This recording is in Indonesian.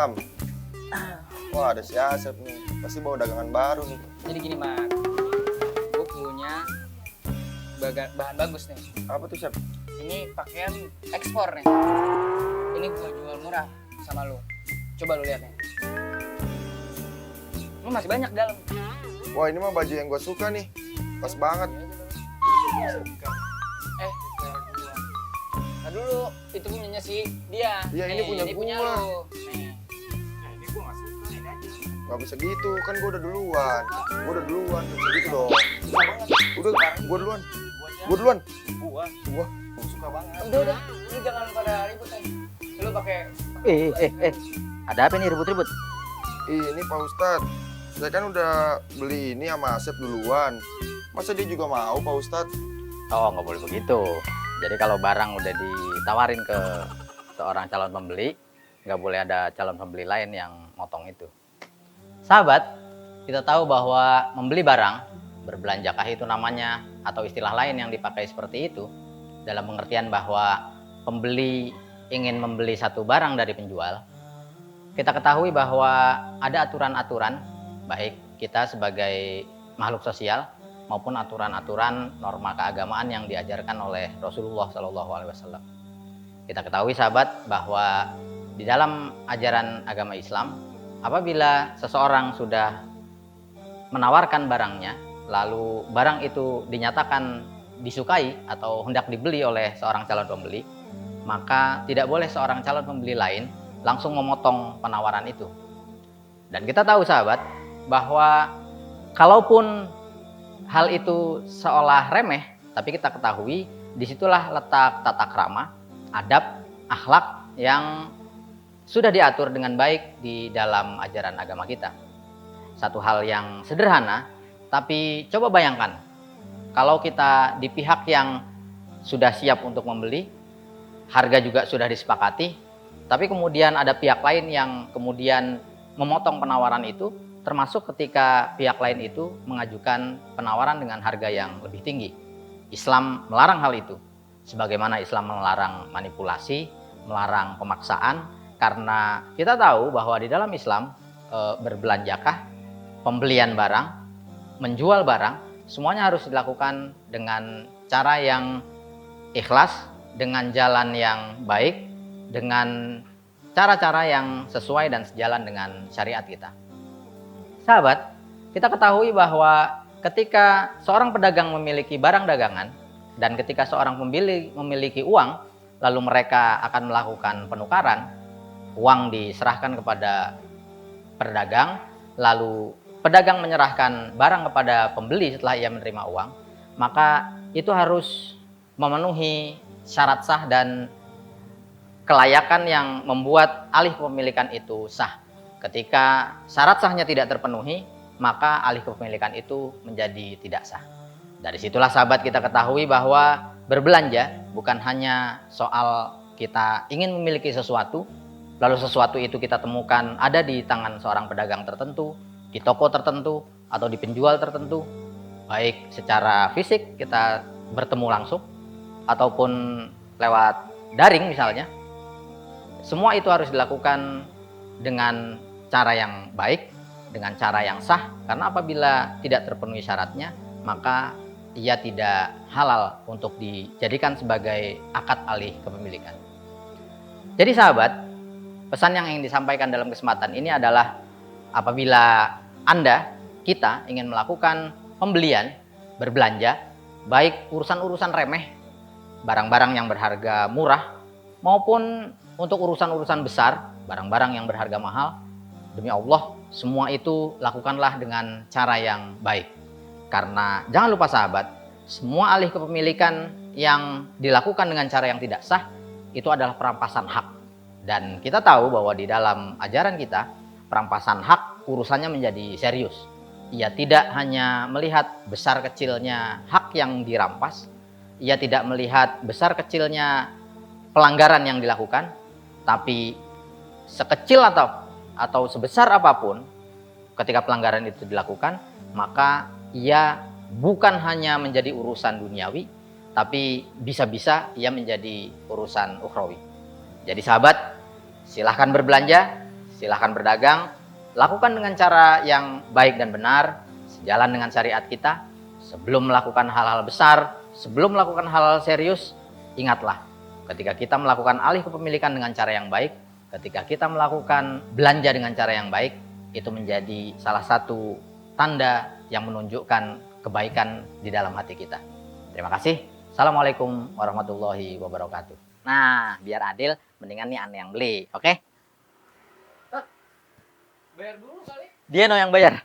Waalaikumsalam. Wah, ada si Asep nih. Pasti bawa dagangan baru nih. Jadi gini, Mat. Gue punya bahan bagus nih. Apa tuh, Sep? Ini pakaian ekspor nih. Ini gue jual murah sama lu. Coba lu lihat nih. Ini masih banyak dalam. Wah, ini mah baju yang gue suka nih. Pas banget. Nah dulu, itu punyanya si dia. Iya, ini punya gua. lu. Nih. Gak bisa gitu, kan gue udah duluan. Gak bisa gitu dong. Udah, gue duluan. Gua suka banget. Udah. Lu jangan pada ribut nih. Lu pakai Ada apa nih ribut-ribut? Ini Pak Ustadz, saya kan udah beli ini sama Asep duluan. Masa dia juga mau, Pak Ustadz? Oh, nggak boleh begitu. Jadi kalau barang udah ditawarin ke seorang calon pembeli, nggak boleh ada calon pembeli lain yang motong itu. Sahabat, kita tahu bahwa membeli barang, berbelanjakah itu namanya, atau istilah lain yang dipakai seperti itu, dalam pengertian bahwa pembeli ingin membeli satu barang dari penjual, kita ketahui bahwa ada aturan-aturan, baik kita sebagai makhluk sosial, maupun aturan-aturan norma keagamaan yang diajarkan oleh Rasulullah SAW. Kita ketahui sahabat bahwa di dalam ajaran agama Islam, apabila seseorang sudah menawarkan barangnya, lalu barang itu dinyatakan disukai atau hendak dibeli oleh seorang calon pembeli, maka tidak boleh seorang calon pembeli lain langsung memotong penawaran itu. Dan kita tahu sahabat bahwa kalaupun hal itu seolah remeh, tapi kita ketahui disitulah letak tata krama, adab, akhlak yang sudah diatur dengan baik di dalam ajaran agama kita. Satu hal yang sederhana, tapi coba bayangkan kalau kita di pihak yang sudah siap untuk membeli, harga juga sudah disepakati, tapi kemudian ada pihak lain yang kemudian memotong penawaran itu, termasuk ketika pihak lain itu mengajukan penawaran dengan harga yang lebih tinggi. Islam melarang hal itu. Sebagaimana Islam melarang manipulasi, melarang pemaksaan, karena kita tahu bahwa di dalam Islam berbelanjakah, pembelian barang, menjual barang, semuanya harus dilakukan dengan cara yang ikhlas, dengan jalan yang baik, dengan cara-cara yang sesuai dan sejalan dengan syariat kita. Sahabat, kita ketahui bahwa ketika seorang pedagang memiliki barang dagangan dan ketika seorang pembeli memiliki uang, lalu mereka akan melakukan penukaran, uang diserahkan kepada pedagang, lalu pedagang menyerahkan barang kepada pembeli setelah ia menerima uang, maka itu harus memenuhi syarat sah dan kelayakan yang membuat alih kepemilikan itu sah. Ketika syarat sahnya tidak terpenuhi, maka alih kepemilikan itu menjadi tidak sah. Dari situlah sahabat kita ketahui bahwa berbelanja bukan hanya soal kita ingin memiliki sesuatu, lalu sesuatu itu kita temukan ada di tangan seorang pedagang tertentu, di toko tertentu, atau di penjual tertentu, baik secara fisik kita bertemu langsung, ataupun lewat daring misalnya. Semua itu harus dilakukan dengan cara yang baik, dengan cara yang sah, karena apabila tidak terpenuhi syaratnya, maka ia tidak halal untuk dijadikan sebagai akad alih kepemilikan. Jadi sahabat, pesan yang ingin disampaikan dalam kesempatan ini adalah apabila Anda, kita ingin melakukan pembelian, berbelanja, baik urusan-urusan remeh, barang-barang yang berharga murah, maupun untuk urusan-urusan besar, barang-barang yang berharga mahal, demi Allah, semua itu lakukanlah dengan cara yang baik. Karena jangan lupa sahabat, semua alih kepemilikan yang dilakukan dengan cara yang tidak sah, itu adalah perampasan hak. Dan kita tahu bahwa di dalam ajaran kita, perampasan hak urusannya menjadi serius. Ia tidak hanya melihat besar kecilnya hak yang dirampas, ia tidak melihat besar kecilnya pelanggaran yang dilakukan, tapi sekecil atau sebesar apapun ketika pelanggaran itu dilakukan, maka ia bukan hanya menjadi urusan duniawi, tapi bisa-bisa ia menjadi urusan ukhrawi. Jadi sahabat, silahkan berbelanja, silahkan berdagang, lakukan dengan cara yang baik dan benar, sejalan dengan syariat kita. Sebelum melakukan hal-hal besar, sebelum melakukan hal-hal serius, ingatlah, ketika kita melakukan alih kepemilikan dengan cara yang baik, ketika kita melakukan belanja dengan cara yang baik, itu menjadi salah satu tanda yang menunjukkan kebaikan di dalam hati kita. Terima kasih. Assalamualaikum warahmatullahi wabarakatuh. Nah, biar adil, mendingan nih aneh yang beli, oke? Bayar dulu kali. Dia no yang bayar.